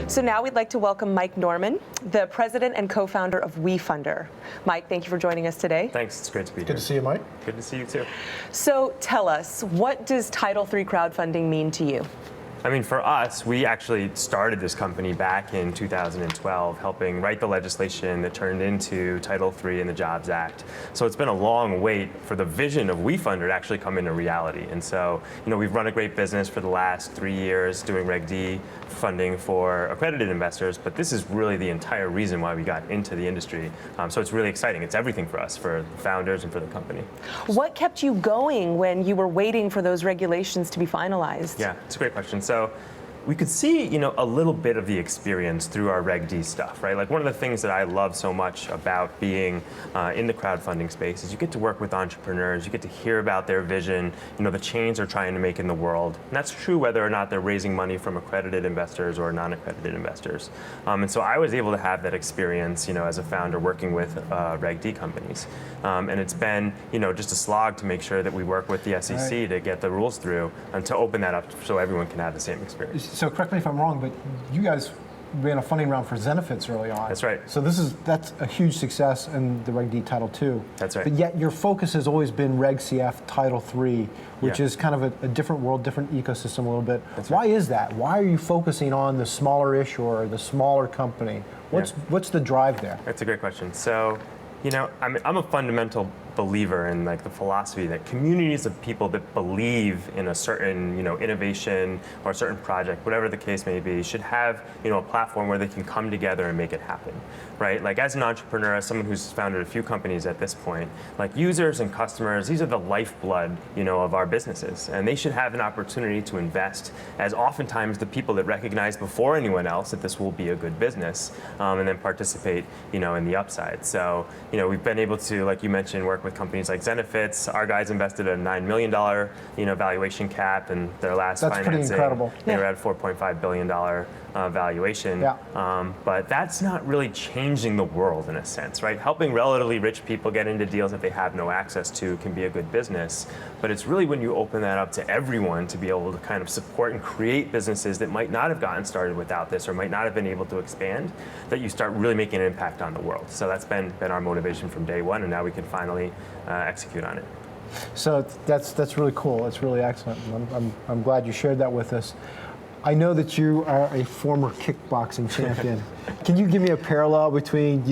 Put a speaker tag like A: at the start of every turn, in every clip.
A: So now we'd like to welcome Mike Norman, the president and co-founder of Wefunder. Mike, thank you for joining us today.
B: Thanks, it's great to be here.
C: Good to see you, Mike.
B: Good to see you too.
A: So tell us, what does Title III crowdfunding mean to you?
B: I mean, for us, we actually started this company back in 2012, helping write the legislation that turned into Title III and the Jobs Act. So it's been a long wait for the vision of Wefunder to actually come into reality. And so, we've run a great business for the last 3 years doing Reg D funding for accredited investors, but this is really the entire reason why we got into the industry. So it's really exciting. It's everything for us, for the founders and for the company.
A: What kept you going when you were waiting for those regulations to be finalized?
B: Yeah, it's a great question. So we could see, a little bit of the experience through our Reg D stuff, right? Like one of the things that I love so much about being in the crowdfunding space is you get to work with entrepreneurs, you get to hear about their vision, the change they're trying to make in the world. And that's true whether or not they're raising money from accredited investors or non-accredited investors. And so I was able to have that experience, as a founder working with Reg D companies. And it's been, just a slog to make sure that we work with the SEC to get the rules through and to open that up so everyone can have the same experience.
C: So correct me if I'm wrong, but you guys ran a funding round for Zenefits early on.
B: That's right.
C: So that's a huge success in the Reg D Title II.
B: That's right.
C: But yet your focus has always been Reg CF Title III, which is kind of a different world, different ecosystem a little bit.
B: That's
C: Why
B: right.
C: is that? Why are you focusing on the smaller issuer or the smaller company? What's the drive there?
B: That's a great question. So, I'm a fundamental believer in the philosophy that communities of people that believe in a certain innovation or a certain project, whatever the case may be, should have a platform where they can come together and make it happen, right? Like as an entrepreneur, as someone who's founded a few companies at this point, like users and customers, these are the lifeblood of our businesses, and they should have an opportunity to invest as oftentimes the people that recognize before anyone else that this will be a good business, and then participate in the upside. So we've been able to, like you mentioned, work with companies like Zenefits. Our guys invested a $9 million valuation cap, and their last financing,
C: pretty incredible.
B: They were at $4.5 billion valuation.
C: Yeah.
B: But that's not really changing the world in a sense, right? Helping relatively rich people get into deals that they have no access to can be a good business. But it's really when you open that up to everyone to be able to kind of support and create businesses that might not have gotten started without this or might not have been able to expand, that you start really making an impact on the world. So that's been our motivation from day one, and now we can finally execute on it.
C: So that's really cool. It's really excellent. I'm glad you shared that with us. I know that you are a former kickboxing champion. Can you give me a parallel between,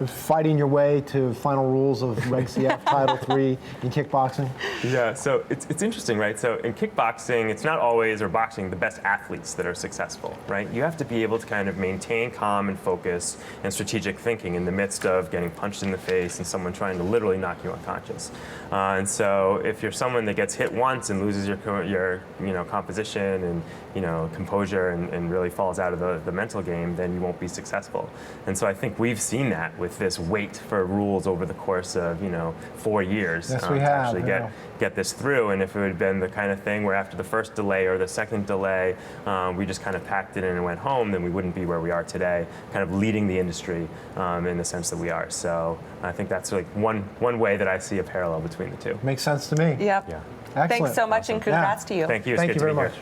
C: fighting your way to final rules of Reg CF Title III in kickboxing?
B: Yeah, so it's interesting, right? So in kickboxing, it's not always, or boxing, the best athletes that are successful, right? You have to be able to kind of maintain calm and focus and strategic thinking in the midst of getting punched in the face and someone trying to literally knock you unconscious. And so if you're someone that gets hit once and loses your composition and composure and really falls out of the mental game, then you won't be successful. And so I think we've seen that with this wait for rules over the course of 4 years
C: to
B: actually get this through. And if it had been the kind of thing where after the first delay or the second delay we just kind of packed it in and went home, then we wouldn't be where we are today, kind of leading the industry in the sense that we are. So I think that's like one way that I see a parallel between the two.
C: Makes sense to me.
A: Yep.
B: Yeah.
C: Excellent.
A: Thanks so much, and congrats to you.
B: Thank you.
C: Thank you very much.